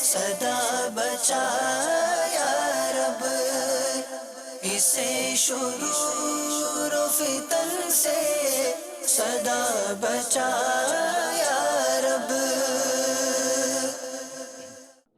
صدا بچا یا رب، اسے شرور و فتن سے صدا بچا یا رب۔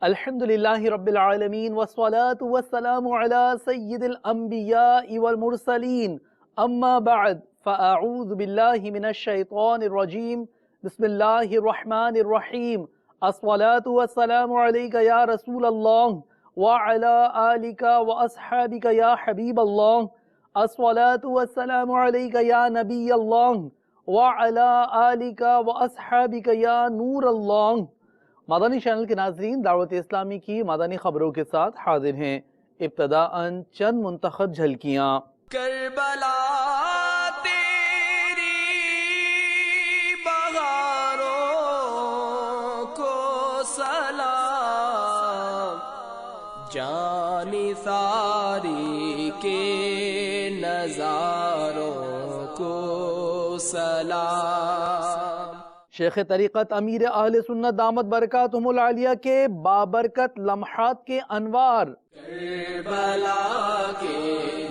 الحمدللہ رب العالمین والصلاة والسلام علی سید الانبیاء والمرسلین، اما بعد فاعوذ باللہ من الشیطان الرجیم، بسم اللہ الرحمن الرحیم۔ الصلاة والسلام علیک یا رسول اللہ وعلی آلک واصحابک یا حبیب اللہ۔ الصلاة والسلام علیک یا نبی اللہ وعلی آلک واصحابک یا نور اللہ۔ مدنی چینل کے ناظرین، دعوت اسلامی کی مدنی خبروں کے ساتھ حاضر ہیں۔ ابتداءً چند منتخب جھلکیاں۔ کربلا تیری بہاروں کو سلام، جان ساری کے نظاروں کو سلام۔ شیخ طریقت امیر اہل سنت دامت برکاتہم العالیہ کے بابرکت لمحات کے انوار۔ کربلا کے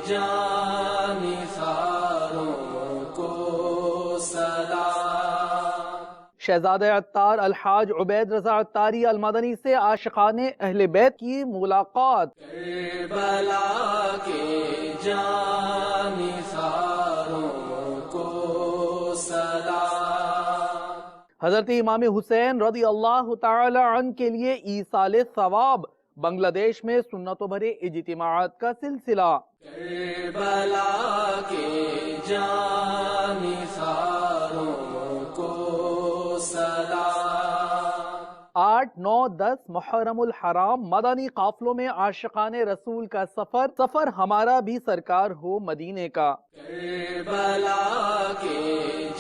جانثاروں کو سلام۔ شہزادہ عطار الحاج عبید رضا عطاری المدنی سے عاشقان اہل بیت کی ملاقات۔ کربلا کے جانثاروں کو سلام۔ حضرت امام حسین رضی اللہ تعالی عنہ کے لیے ایصال ثواب، بنگلہ دیش میں سنتوں بھرے اجتماعات کا سلسلہ۔ کربلا کے جانثاروں کو سلام۔ 8، 9، 10 محرم الحرام مدنی قافلوں میں عاشقان رسول کا سفر ہمارا بھی سرکار ہو مدینے کا۔ کربلا کے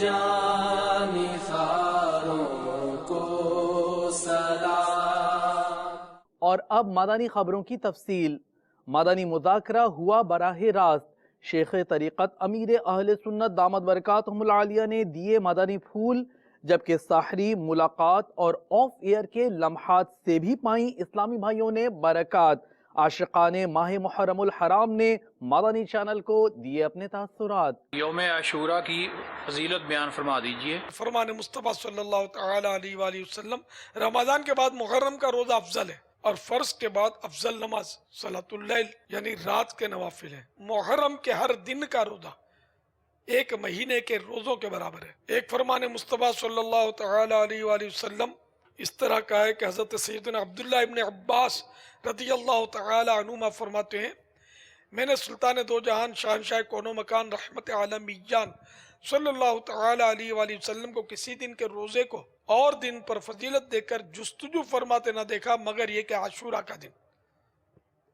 جانثاروں کو سلام۔ اور اب مدنی خبروں کی تفصیل۔ مدنی مذاکرہ ہوا براہ راست۔ شیخ طریقت امیر اہل سنت دامت برکاتہم العالیہ نے دیے مدنی پھول، جبکہ ساحری ملاقات اور آف ایئر کے لمحات سے بھی پائیں اسلامی بھائیوں نے برکات۔ عاشقان ماہ محرم الحرام نے مدنی چینل کو دیے اپنے تاثرات۔ یوم عاشوراء کی فضیلت بیان فرما دیجئے۔ فرمان مصطفیٰ صلی اللہ تعالی علیہ وآلہ وسلم، رمضان کے بعد محرم کا روزہ افضل ہے، اور فرض کے بعد افضل نماز صلاۃ اللیل یعنی رات کے نوافل ہے۔ محرم کے ہر دن کا روزہ ایک مہینے کے روزوں کے برابر ہے۔ ایک فرمان مصطفیٰ صلی اللہ تعالی علیہ وآلہ وسلم اس طرح کا ہے کہ حضرت سیدنا عبداللہ ابن عباس رضی اللہ تعالی عنہما فرماتے ہیں، میں نے سلطان دو جہان شہنشاہ کون و مکان رحمت عالمیان صلی اللہ تعالی علیہ وآلہ وسلم کو کسی دن کے روزے کو اور دن پر فضیلت دے کر جستجو فرماتے نہ دیکھا مگر یہ کہ عاشوراء کا دن،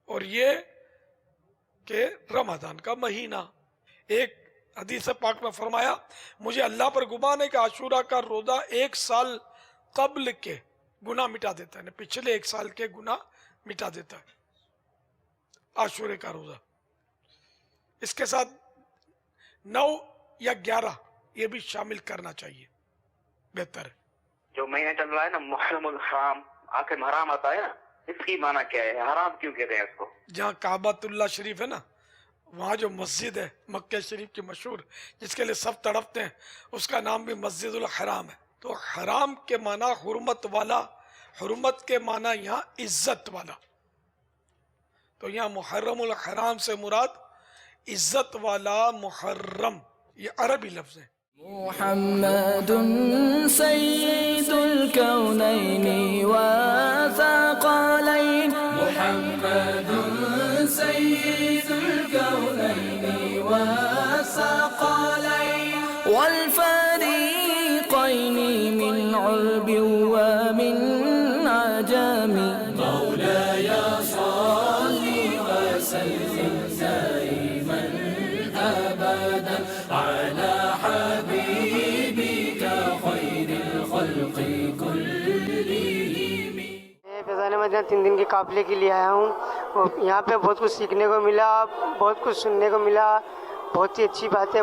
اور یہ کہ رمضان کا مہینہ۔ ایک حدیث پاک میں فرمایا، مجھے اللہ پر گمان ہے کہ عاشوراء کا روزہ 1 سال قبل کے گناہ مٹا دیتا ہے، پچھلے 1 سال کے گناہ مٹا دیتا ہے عاشورے کا روزہ۔ اس کے ساتھ 9 یا 11 یہ بھی شامل کرنا چاہیے، بہتر ہے۔ جو مہینہ چل رہا ہے نا محرم الحرام، آخر میں حرام آتا ہے نا، اس کی معنی کیا ہے؟ حرام کیوں کہتے ہیں اس کو؟ جہاں کعبۃ اللہ شریف ہے نا، وہاں جو مسجد ہے مکہ شریف کی مشہور، جس کے لیے سب تڑپتے ہیں، اس کا نام بھی مسجد الحرام ہے۔ تو حرام کے معنی حرمت والا، حرمت کے معنی یہاں عزت والا، تو یہاں محرم الحرام سے مراد عزت والا محرم، یہ عربی لفظ ہے۔ محمد سید الکونین والثقلین، محمد سید الکونین والثقلین، والفریقین من عرب ومن عجم، مولاي صل وسلم دائما ابدا على حبيبك خير الخلق كلهم۔ فیضان مدینہ 3 دن کے قافلے کے لیے آیا ہوں، یہاں پہ بہت کچھ سیکھنے کو ملا، بہت کچھ سننے کو ملا، بہت ہی اچھی بات ہے،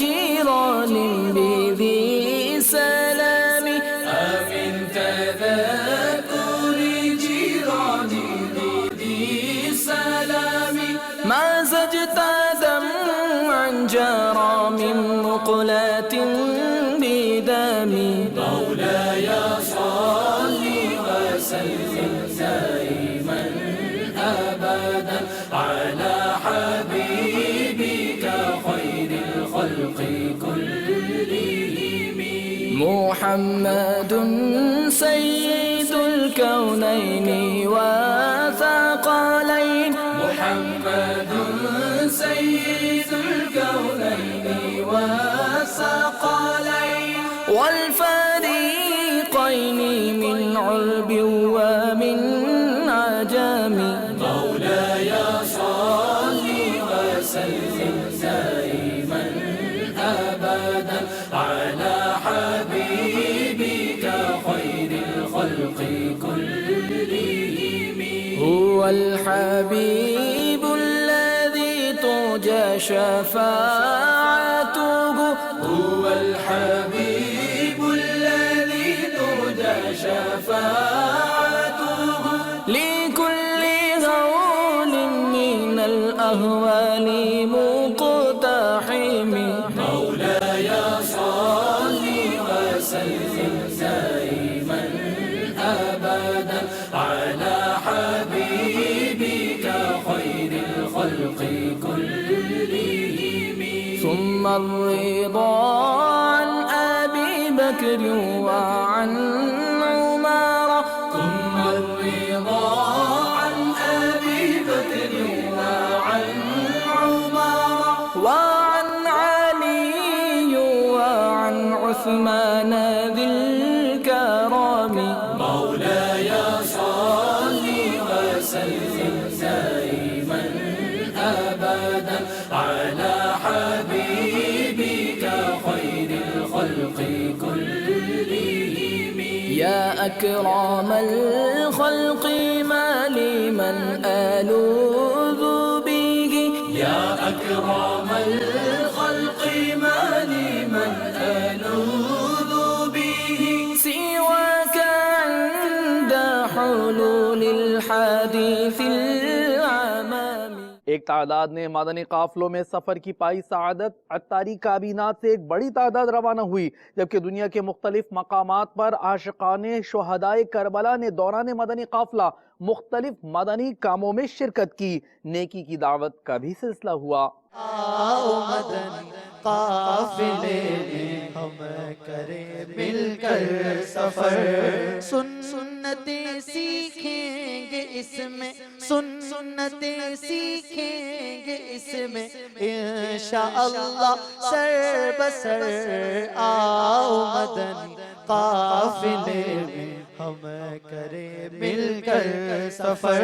جيران بذي سلام، آمن تذكر جيران بذي سلام. ما زجت دمعا جرى من مقلة بدمي، مولاي صل وسلم دائما أبدا على حبيبك خير الخلق كلهم. محمد سيد الكونين وثقلين، محمد سيد الكونين وثقلين والفريقين من عرب ومن عجم. مولاي صل وسلم دائما أبدا على حبيبك خير الخلق كلهم. هو الحبيب الذي ترجى شفاعته، هو الحبيب الذي ترجى شفاعته لكل هول من الأهوال مقتحم. مولاي صل وسلم دائما أبدا على حبيبك خير الخلق كلهم. ثم الرضا عن أبي بكر وعن عمر، ثم الرضا عن أبي بكر وعن عمر وعن علي وعن عثمان ذي الكرم. مولاي صل وسلم دائما أبدا على حبيبك خير الخلق كلهم. يا أكرم الخلق ما لمن ألوذ به، يا أكرم الخلق ما لمن ألوذ به سواك عند حلول الحديث العمام. ایک تعداد نے مدنی قافلوں میں سفر کی پائی سعادت، اتاری کابینات سے ایک بڑی تعداد روانہ ہوئی، جبکہ دنیا کے مختلف مقامات پر عاشقان شہدائے کربلا نے دوران مدنی قافلہ مختلف مدنی کاموں میں شرکت کی۔ نیکی کی دعوت کا بھی سلسلہ ہوا۔ آؤ مدنی قافلے میں ہم کریں مل کر سفر، سنتیں سیکھیں گے اس میں، سنتیں سیکھیں گے اس میں انشاءاللہ سر بسر۔ آؤ مدنی قافلے میں ہم کریں مل کر سفر،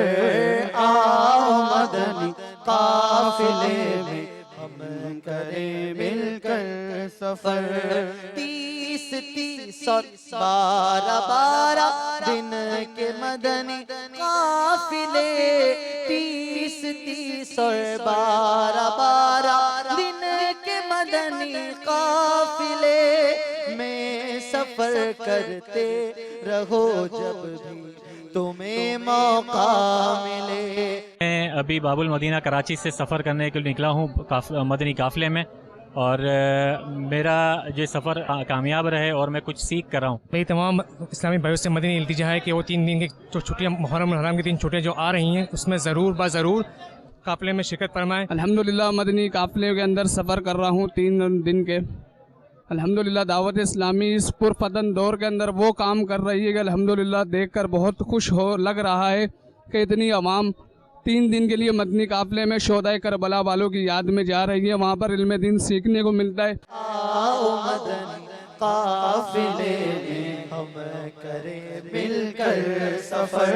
آؤ مدنی قافلے میں ہم کریں مل کر سفر۔ 30 اور 12 دن کے مدنی قافلے، 30 اور 12 دن کے مدنی قافلے میں سفر کرتے رہو جب بھی تمہیں موقع ملے۔ میں ابھی باب المدینہ کراچی سے سفر کرنے کے لیے نکلا ہوں مدنی قافلے میں، اور میرا یہ سفر کامیاب رہے اور میں کچھ سیکھ کر رہا ہوں۔ میری تمام اسلامی بھائیوں سے مدنی التجا ہے کہ وہ 3 دن کی جو چھٹیاں، محرم الحرام کی 3 چھٹیاں جو آ رہی ہیں، اس میں ضرور ضرور قافلے میں شرکت فرمائیں۔ الحمدللہ مدنی قافلے کے اندر سفر کر رہا ہوں 3 دن کے۔ الحمدللہ دعوت اسلامی اس پرفتن دور کے اندر وہ کام کر رہی ہے کہ الحمدللہ دیکھ کر بہت خوش لگ رہا ہے کہ اتنی عوام 3 دن کے لیے مدنی قافلے میں شہدائے کربلا والوں کی یاد میں جا رہی ہے، وہاں پر علم دین سیکھنے کو ملتا ہے۔ آؤ مدنی قافلے میں ہم کریں مل کر سفر،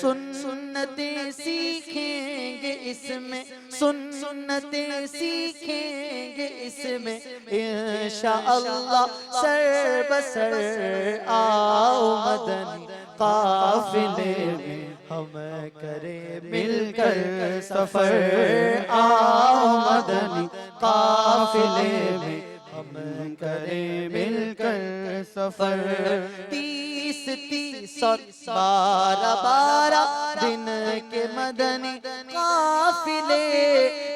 سنتیں سیکھیں گے اس میں، سنتیں سیکھیں گے اس میں انشاءاللہ سر بسر۔ آؤ مدنی قافلے میں ہم کریں مل کر سفر، آؤ مدنی قافلے میں ہم کریں مل کر سفر۔ 30 اور 12 دن کے مدنی قافلے،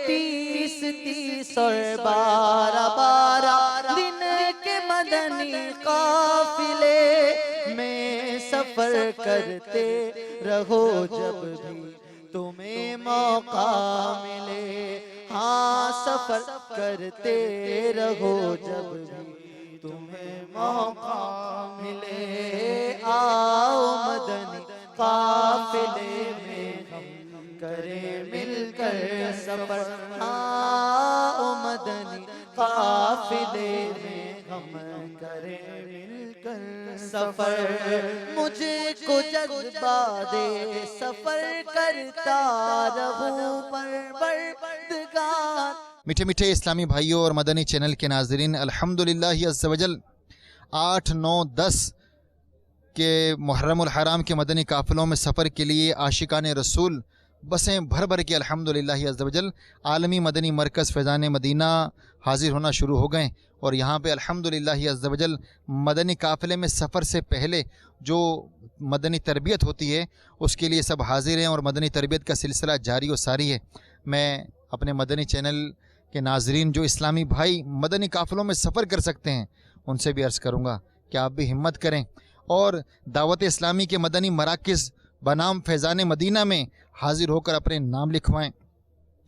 30 اور 12 دن کے مدنی قافلے میں سفر کرتے رہو جب بھی تمہیں موقع ملے۔ ہاں سفر کرتے رہو جب بھی تمہیں موقع ملے۔ آؤ مدنی قافلے میں ہم کریں مل کر سفر، آؤ مدنی قافلے میں ہم کریں مل کر سفر۔ مجھے کو جذبہ دے سفر کرتا رہوں پروردگار۔ میٹھے میٹھے اسلامی بھائیوں اور مدنی چینل کے ناظرین، الحمدللہ عز وجل 8، 9، 10 کے محرم الحرام کے مدنی قافلوں میں سفر کے لیے عاشقان رسول بسیں بھر بھر کے الحمدللہ عز وجل عالمی مدنی مرکز فیضان مدینہ حاضر ہونا شروع ہو گئے، اور یہاں پہ الحمدللہ عز وجل مدنی قافلے میں سفر سے پہلے جو مدنی تربیت ہوتی ہے اس کے لیے سب حاضر ہیں، اور مدنی تربیت کا سلسلہ جاری و ساری ہے۔ میں اپنے مدنی چینل کے ناظرین جو اسلامی بھائی مدنی قافلوں میں سفر کر سکتے ہیں ان سے بھی عرض کروں گا کہ آپ بھی ہمت کریں اور دعوت اسلامی کے مدنی مراکز بنام فیضان مدینہ میں حاضر ہو کر اپنے نام لکھوائیں،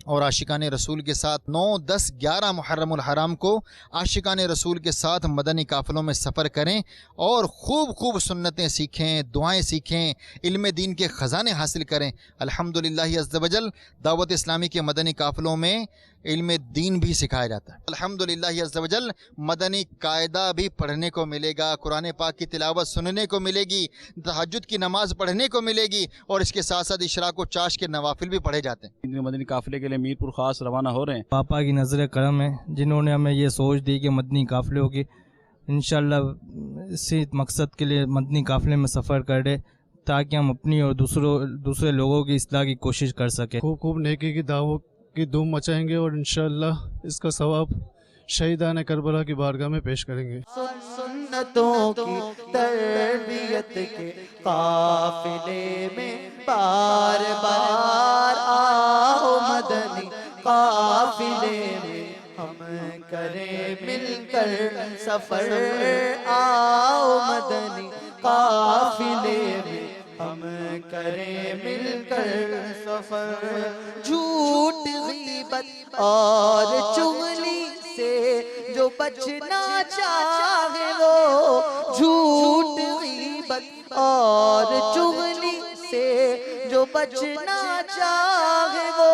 اور عاشقان رسول کے ساتھ 9، 10، 11 محرم الحرام کو عاشقان رسول کے ساتھ مدنی قافلوں میں سفر کریں اور خوب خوب سنتیں سیکھیں، دعائیں سیکھیں، علم دین کے خزانے حاصل کریں۔ الحمدللہ عز وجل دعوت اسلامی کے مدنی قافلوں میں علم دین بھی سکھایا جاتا ہے۔ الحمدللہ عز وجل مدنی قاعدہ بھی پڑھنے کو ملے گا، قرآن پاک کی تلاوت سننے کو ملے گی، تہجد کی نماز پڑھنے کو ملے گی، اور اس کے ساتھ ساتھ اشراق و چاش کے نوافل بھی پڑھے جاتے ہیں۔ مدنی قافلے کے لیے میرپور خاص روانہ ہو رہے ہیں۔ پاپا کی نظر کرم ہے جنہوں نے ہمیں یہ سوچ دی کہ مدنی قافلوں کی انشاءاللہ اسی مقصد کے لیے مدنی قافلے میں سفر کریں تاکہ ہم اپنی اور دوسرے لوگوں کی اصلاح کی کوشش کر سکیں۔ خوب نیکی کی دعوت کی دھوم مچائیں گے اور انشاءاللہ اس کا ثواب شہیدان کربلا کی بارگاہ میں پیش کریں گے۔ سنتوں کی تربیت کے قافلے میں بار بار آؤ مدنی مدنی قافلے میں ہم کریں مل کر سفر، آؤ مدنی قافلے میں ہم کریں مل کر سفر۔ جھوٹ غیبت اور چغلی سے جو بچنا چاہے وہ، جھوٹ غیبت اور چغلی سے جو بچنا چاہے وہ،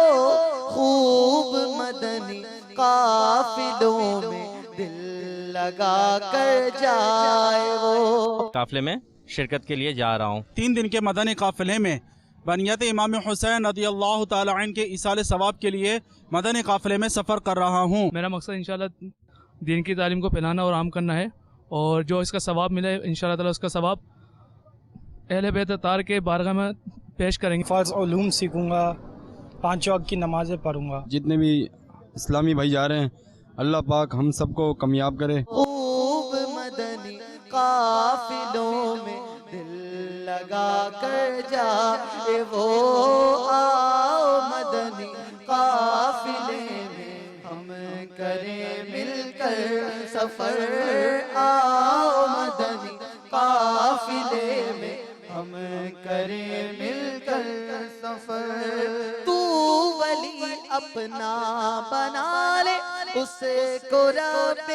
خوب مدنی قافلوں میں دل لگا کر جائے وہ۔ قافلے میں شرکت کے لیے جا رہا ہوں۔ 3 دن کے مدنی قافلے میں بنیت امام حسین رضی اللہ تعالی عنہ کے ایصال ثواب کے لیے مدنی قافلے میں سفر کر رہا ہوں۔ میرا مقصد انشاءاللہ دین کی تعلیم کو پھیلانا اور عام کرنا ہے، اور جو اس کا ثواب ملے انشاءاللہ تعالی اس کا ثواب اہل بیت اطہار کے بارگاہ میں پیش کریں گے۔ فرض علوم سیکھوں گا، 5 وقت کی نمازیں پڑھوں گا۔ جتنے بھی اسلامی بھائی جا رہے ہیں اللہ پاک ہم سب کو کامیاب کرے۔ خوب مدنی قافلوں میں دل لگا کر جائے وہ، آؤ مدنی قافلے میں ہم کریں مل کر سفر، آؤ مدنی قافلے میں ہم کریں مل کر سفر۔ تو ولی اپنا بنا لے اسے کو رب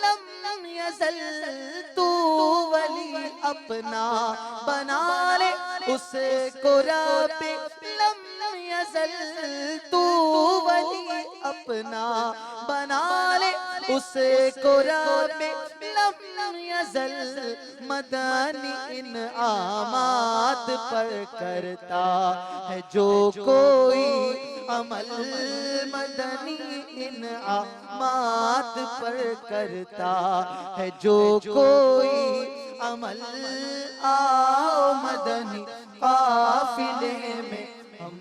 لم یزل، تو ولی اپنا بنا لے اسے کو رب لم یزل، تو ولی اپنا بنا لے اسے کو رب لم یزل، مدنی انعامات پر کرتا ہے جو کوئی عمل، مدنی انعامات پر کرتا ہے جو کوئی عمل، آؤ مدنی قافلے میں ہم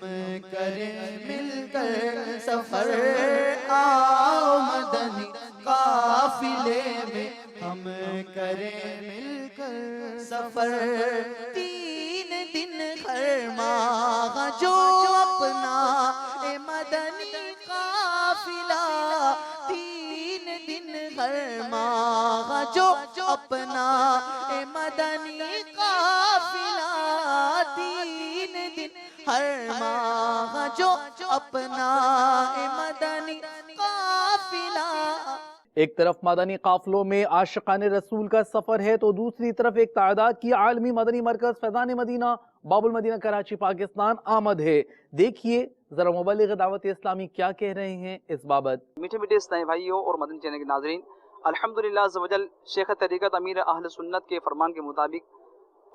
کریں مل کر سفر، آؤ مدنی قافلے میں ہم کریں مل کر سفر۔ 3 دن ہر ماہ جو اپنا اے مدنی قافلہ، 3 دن ہر ماہ جو اپنا اے مدنی قافلہ، 3 دن ہر ماہ جو اپنا اے مدنی قافلہ۔ ایک طرف مدنی قافلوں میں عاشقان رسول کا سفر ہے تو دوسری طرف ایک تعداد کی عالمی مدنی مرکز فیضان مدینہ باب المدینہ کراچی پاکستان آمد ہے۔ دیکھیے ذرا مبلغ دعوت اسلامی کیا کہہ رہے ہیں اس بابت۔ میٹھے میٹھے اسلامی بھائیوں اور مدنی چینل کے ناظرین، الحمدللہ عز و جل شیخ طریقت امیر اہل سنت کے فرمان کے مطابق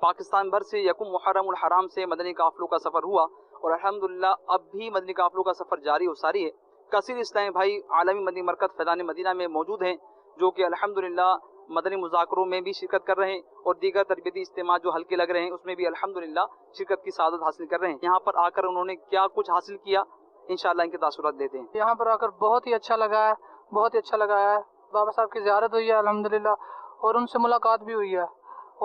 پاکستان بھر سے یکم محرم الحرام سے مدنی قافلوں کا سفر ہوا، اور الحمدللہ اب بھی مدنی قافلوں کا سفر جاری و ساری ہے۔ کثیر اسلامی بھائی عالمی مدنی مرکز فیضان مدینہ میں موجود ہیں، جو کہ الحمدللہ مدنی مذاکروں میں بھی شرکت کر رہے ہیں، اور دیگر تربیتی اجتماع جو ہلکے لگ رہے ہیں اس میں بھی الحمدللہ شرکت کی سعادت حاصل کر رہے ہیں۔ یہاں پر آ کر انہوں نے کیا کچھ حاصل کیا، انشاءاللہ ان کے تاثرات دیتے ہیں۔ یہاں پر آ کر بہت ہی اچھا لگا ہے، بہت ہی اچھا لگا ہے۔ بابا صاحب کی زیارت ہوئی ہے الحمدللہ، اور ان سے ملاقات بھی ہوئی ہے،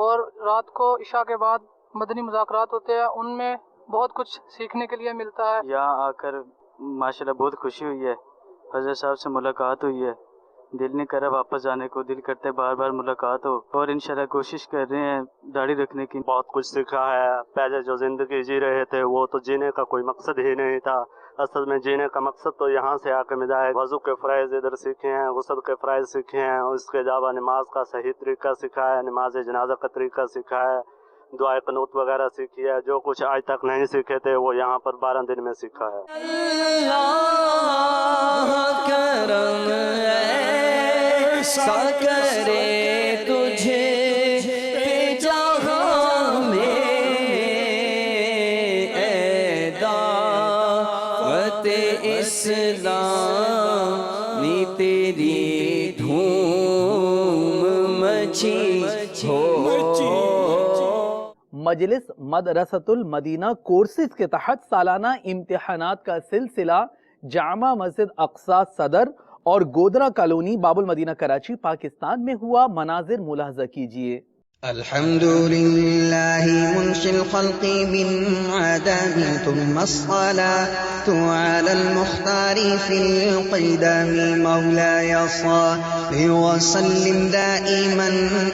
اور رات کو عشاء کے بعد مدنی مذاکرات ہوتے ہیں، ان میں بہت کچھ سیکھنے کے لیے ملتا ہے۔ یہاں آ کر ماشاءاللہ بہت خوشی ہوئی ہے، حضرت صاحب سے ملاقات ہوئی ہے، دل نہیں کرا واپس جانے کو، دل کرتے بار بار ملاقات ہو، اور انشاءاللہ کوشش کر رہے ہیں داڑھی رکھنے کی۔ بہت کچھ سیکھا ہے، پہلے جو زندگی جی رہے تھے وہ تو جینے کا کوئی مقصد ہی نہیں تھا، اصل میں جینے کا مقصد تو یہاں سے آ کے ملا ہے۔ وضو کے فرائض ادھر سیکھے ہیں، غسل کے فرائض سیکھے ہیں، اور اس کے علاوہ نماز کا صحیح طریقہ سکھا ہے، نماز جنازہ کا طریقہ سکھا ہے، دعائے قنوت وغیرہ سیکھی ہے، جو کچھ آج تک نہیں سیکھے تھے وہ یہاں پر 12 دن میں سیکھا ہے۔ کرم ایسا کرے تجھے پہ جہاں میں، اے دعوت اسلام نی تیری دھوم مچی ہو۔ مجلس مدرسۃ المدینہ کورسز کے تحت سالانہ امتحانات کا سلسلہ جامع مسجد اقصی صدر اور گودرا کالونی باب المدینہ کراچی پاکستان میں ہوا، مناظر ملاحظہ کیجیے۔ الحمد لله منشئ الخلق من عدم ثم الصلاة على المختار في القدم مولاي صل وسلم دائما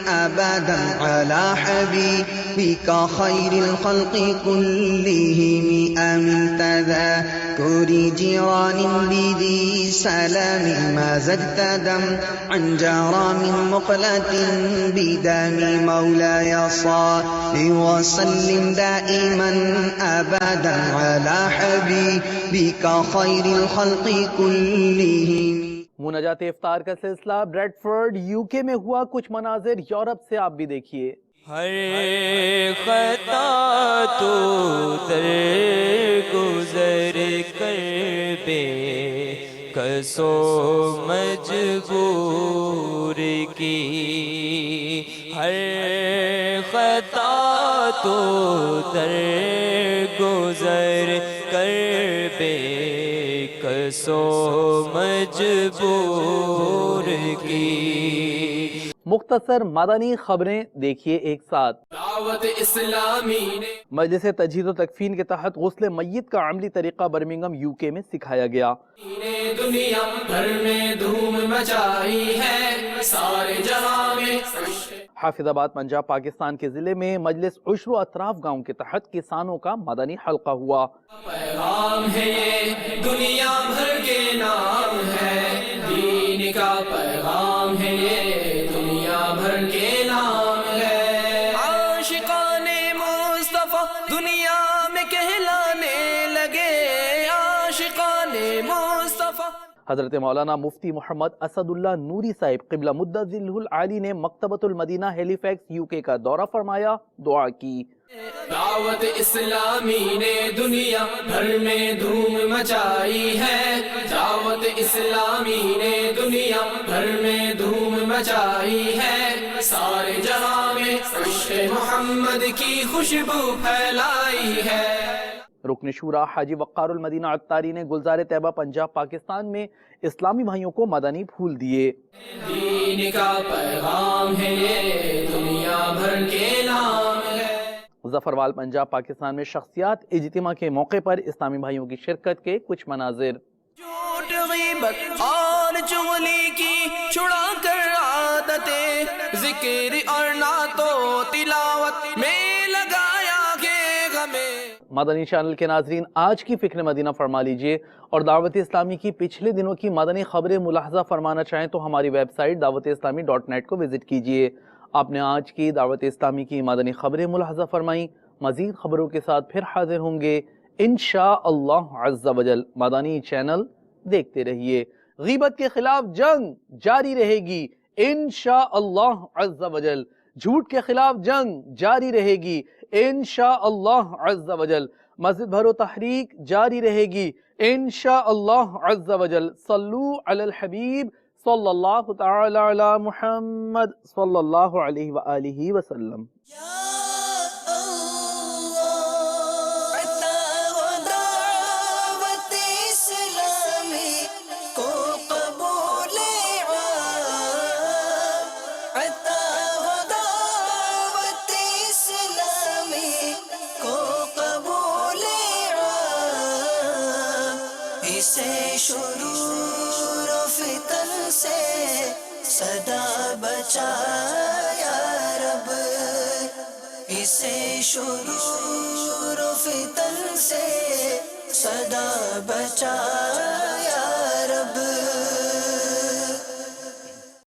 أبدا على حبيبك خير الخلق كلهم أمن تذكر جيران بذي سلام ما زدت دم عن جرى من مقلة بدم مولاي صل وسلم دائما أبدا على حبيبك خير الخلق كلهم. مناجات افطار کا سلسلہ بریڈ فورڈ یو کے میں ہوا. کچھ مناظر یورپ سے آپ بھی دیکھیے. ہر خطا تو در گزر کر بے کسو مجبور کی. ہر خطا تو در گزر کر بے کسو مجبور کی. مختصر مدنی خبریں دیکھیے ایک ساتھ. دعوت اسلامی نے مجلس تجہیز و تکفین کے تحت غسل میت کا عملی طریقہ برمنگھم یو کے میں سکھایا گیا. دنیا بھر میں دھوم مچائی ہے سارے جہاں میں. حافظ آباد پنجاب پاکستان کے ضلع میں مجلس عشر و اطراف گاؤں کے تحت کسانوں کا مدنی حلقہ ہوا. پیغام ہے یہ دنیا بھر کے نام ہے دین کا پیغام ہے یہ دنیا بھر کے نام ہے. عاشقان مصطفیٰ دنیا میں کہلانے لگے عاشقان مصطفیٰ. حضرت مولانا مفتی محمد اسد اللہ نوری صاحب قبلہ مدت ذلہ العالی نے مکتبۃ المدینہ ہیلی فیکس یو کے کا دورہ فرمایا, دعا کی. دعوت اسلامی نے دنیا بھر میں دھوم مچائی ہے. دعوت اسلامی نے دنیا بھر میں دھوم مچائی ہے سارے جہاں میں عشق محمد کی خوشبو پھیلائی ہے. رکن شورا حاجی وقار المدینہ عطاری نے گلزار طیبہ پنجاب پاکستان میں اسلامی بھائیوں کو مدنی پھول دیے. دین کا پیغام ہے یہ دنیا بھر کے نام ہے. ظفروال پنجاب پاکستان میں شخصیات اجتماع کے موقع پر اسلامی بھائیوں کی شرکت کے کچھ مناظر. جھوٹ غیبت اور چغلی کی چھڑا کر عادتیں ذکر اور نعتوں تلاوت میں لگایا کہ غمیں. مدنی چینل کے ناظرین, آج کی فکر مدینہ فرما لیجئے اور دعوت اسلامی کی پچھلے دنوں کی مدنی خبریں ملاحظہ فرمانا چاہیں تو ہماری ویب سائٹ dawat-islami.net کو وزٹ کیجئے. آپ نے آج کی دعوت اسلامی کی مدنی خبریں ملاحظہ فرمائیں. مزید خبروں کے ساتھ پھر حاضر ہوں گے انشاءاللہ عز و جل. مدنی چینل دیکھتے رہیے. غیبت کے خلاف جنگ جاری رہے گی انشاءاللہ عز و جل. جھوٹ کے خلاف جنگ جاری رہے گی انشاءاللہ عز و جل. مسجد بھرو تحریک جاری رہے گی انشاءاللہ عز و جل. صلو علی الحبیب صلی اللہ تعالی علی محمد صلی اللہ علیہ وآلہ وسلم. شرور و فتن سے صدا بچا یا رب. اسے شرور و فتن سے صدا بچا